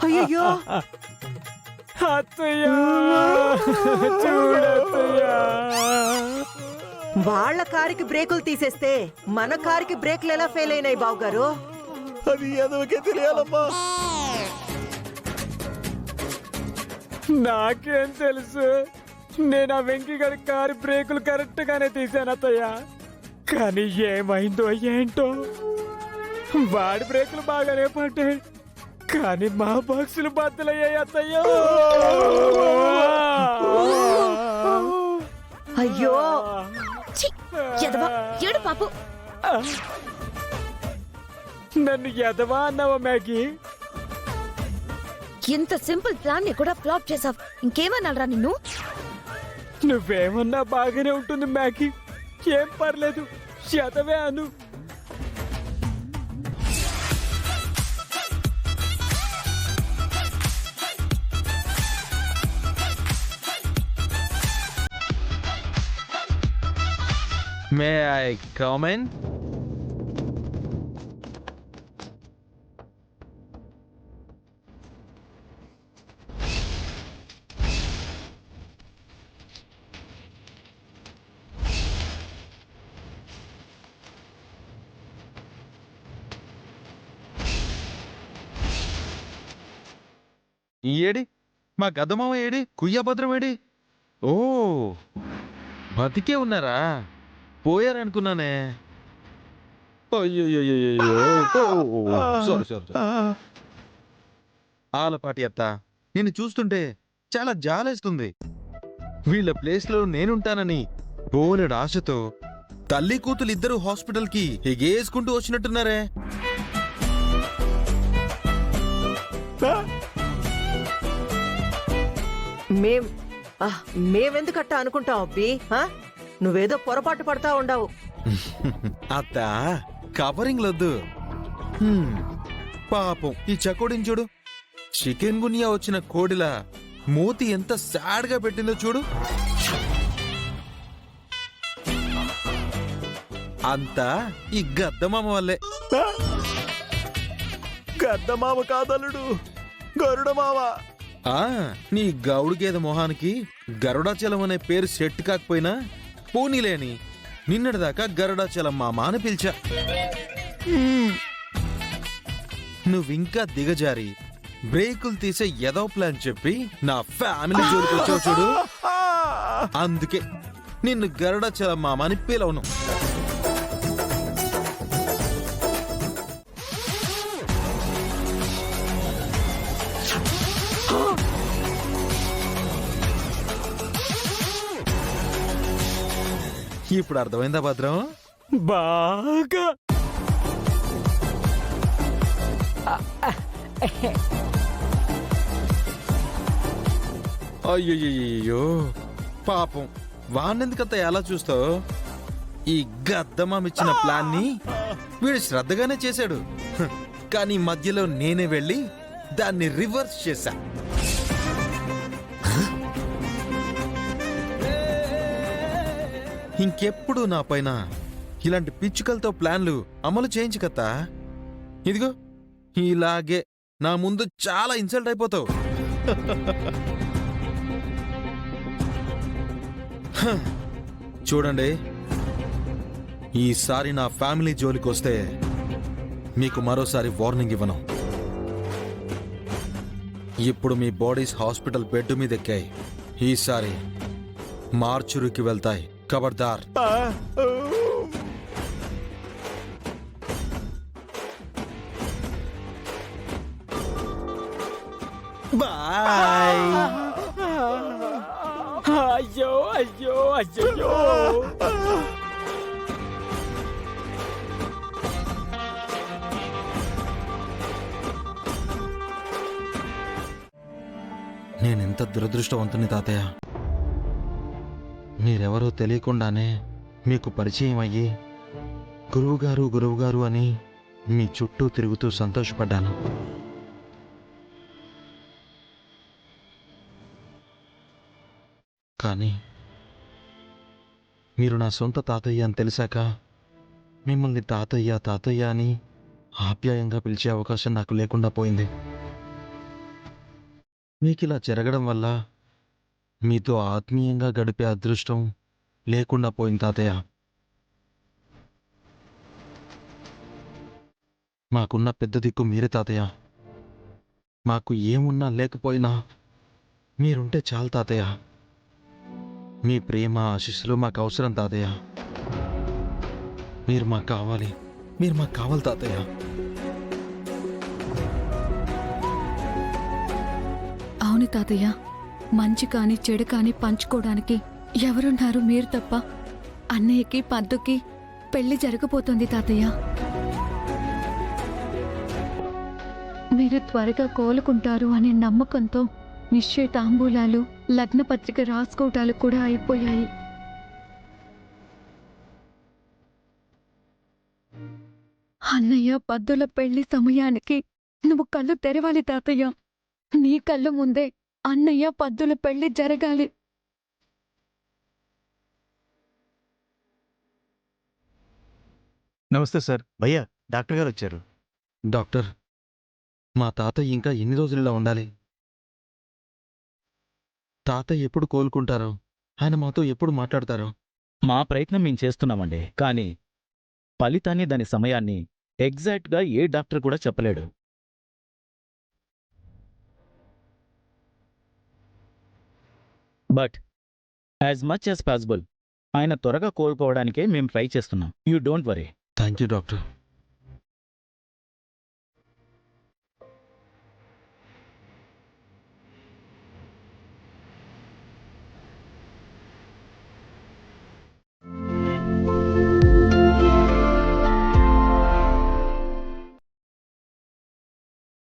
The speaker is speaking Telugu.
అయ్యయ్యో అత్తయ్య చూడత్తయ్య. వాళ్ళ కారుకి బ్రేకులు తీసేస్తే మన కారుకి బ్రేకులు ఎలా ఫెయిల్ అయినాయి బావగారు? అది ఎదవకే తెలియాలమ్మా. నాకేం తెలుసు? నేను ఆ వెంకీ గారి కారు బ్రేకులు కరెక్ట్ గానే తీసాను అత్తయ్య. కానీ ఏమైందో ఏంటో, వాడి బ్రేకులు బాగానే పడ్డాయి, కానీ మా బాక్సులు బద్దలయ్యాయి అత్తయ్య. అయ్యో ఏడు పాపు. నన్ను ఎదవా అన్నావా మ్యాగీ? ఇంత సింపుల్ ప్లాన్ ని కూడా ఫ్లాప్ చేసావు. ఇంకేమన్నారా నిన్ను? నువ్వేమన్నా బాగానే ఉంటుంది మ్యాగీ, ఏం పర్లేదు, ఎదవే అను. May I come in? AD మా గద్దమామ ఏడి, కుయ్యభద్రం ఏడి? ఓ బతికే ఉన్నారా? పోయారనుకున్నానే. ఆలపాటి అత్త, నిన్ను చూస్తుంటే చాలా జాలేస్తుంది. వీళ్ళ ప్లేస్లో నేనుంటానని బోలెడు ఆశతో తల్లి కూతులు ఇద్దరు హాస్పిటల్కి ఎగేసుకుంటూ వచ్చినట్టున్నారే. మేమెందుకట్టా అనుకుంటాం అబ్బి? నువ్వేదో పొరపాటు పడతా ఉండవు. అత్త కవరింగ్ లొద్దు. పాపం ఈ చకోడిని చూడు, చికెన్ గునియా వచ్చిన కోడిలా మూతి ఎంత సాడ్ గా పెట్టిందో చూడు. అంతా ఈ గద్దమామ వల్లే. గద్దమామ కాదలుడు, గరుడమామ. నీ గౌడు గేద మొహానికి గరుడాచలం అనే పేరు సెట్ కాకపోయినా పోనీలేని నిన్నటిదాకా గరుడాచలం మామ అని పిలిచా. నువ్వింకా దిగజారి బ్రేకులు తీసే ఏదో ప్లాన్ చెప్పి నా ఫ్యామిలీ జోలికి వచ్చావు చూడు. అందుకే నిన్ను గరుడాచలం మామ అని పిలవను. ఇప్పుడు అర్థమైందా భద్రం? బాగా. అయ్యో పాపం, వాణ్ణెందుకంత ఎలా చూస్తావు? ఈ గద్దమామిచ్చిన ప్లాన్ ని వీడు శ్రద్ధగానే చేశాడు, కానీ మధ్యలో నేనే వెళ్ళి దాన్ని రివర్స్ చేశా. ఇంకెప్పుడు నా పైన ఇలాంటి పిచ్చుకలతో ప్లాన్లు అమలు చేయించు కత్తా. ఇదిగో ఇలాగే నా ముందు చాలా ఇన్సల్ట్ అయిపోతావు. చూడండి, ఈసారి నా ఫ్యామిలీ జోలికి వస్తే మీకు మరోసారి వార్నింగ్ ఇవ్వను. ఇప్పుడు మీ బాడీస్ హాస్పిటల్ బెడ్ మీద ఎక్కాయి, ఈసారి మార్చురికి వెళ్తాయి. ఖబర్దార్. బాయ్. అయ్యో అయ్యో అయ్యో. నేనెంత దురదృష్టవంతుని తాతయ్య. మీరెవరో తెలియకుండానే మీకు పరిచయం అయ్యి గురువుగారు అని మీ చుట్టూ తిరుగుతూ సంతోషపడ్డాను. కానీ మీరు నా సొంత తాతయ్య అని తెలిసాక మిమ్మల్ని తాతయ్య తాతయ్య అని ఆప్యాయంగా పిలిచే అవకాశం నాకు లేకుండా పోయింది. మీకు ఇలా జరగడం వల్ల మీతో ఆత్మీయంగా గడిపే అదృష్టం లేకుండా పోయింది తాతయ్య. మాకున్న పెద్ద దిక్కు మీరే తాతయ్య. మాకు ఏమున్నా లేకపోయినా మీరుంటే చాలు తాతయ్య. మీ ప్రేమ ఆశీస్సులు మాకు అవసరం తాతయ్య. మీరు మాకు కావాలి తాతయ్య. అవును తాతయ్య, మంచి కాని చెడు కాని పంచుకోవడానికి ఎవరున్నారు మీరు తప్ప. అన్నయ్యకి పద్దుకి పెళ్లి జరగబోతోంది తాతయ్య. మీరు త్వరగా కోలుకుంటారు అనే నమ్మకంతో నిశ్చయితాంబూలాలు, లగ్నపత్రిక రాసుకోవటాలు కూడా అయిపోయాయి. అన్నయ్య పద్దుల పెళ్లి సమయానికి నువ్వు కళ్ళు తెరవాలి తాతయ్య. నీ కళ్ళు ముందే అన్నయ్య పద్దుల పెళ్లి జరగాలి. నమస్తే సార్. భయ్యా, డాక్టర్ గారు వచ్చారు. డాక్టర్, మా తాతయ్య ఇంకా ఎన్ని రోజుల్లో ఉండాలి? తాతయ్య ఎప్పుడు కోలుకుంటారో, ఆయన మాతో ఎప్పుడు మాట్లాడతారో? మా ప్రయత్నం మేము చేస్తున్నామండి, కానీ ఫలితాన్ని, దాని సమయాన్ని ఎగ్జాక్ట్గా ఏ డాక్టర్ కూడా చెప్పలేడు. But as much as possible ఆయన త్వరగా కోలుకోవడానికే మేము ట్రై చేస్తున్నాం. You don't worry. Thank you doctor.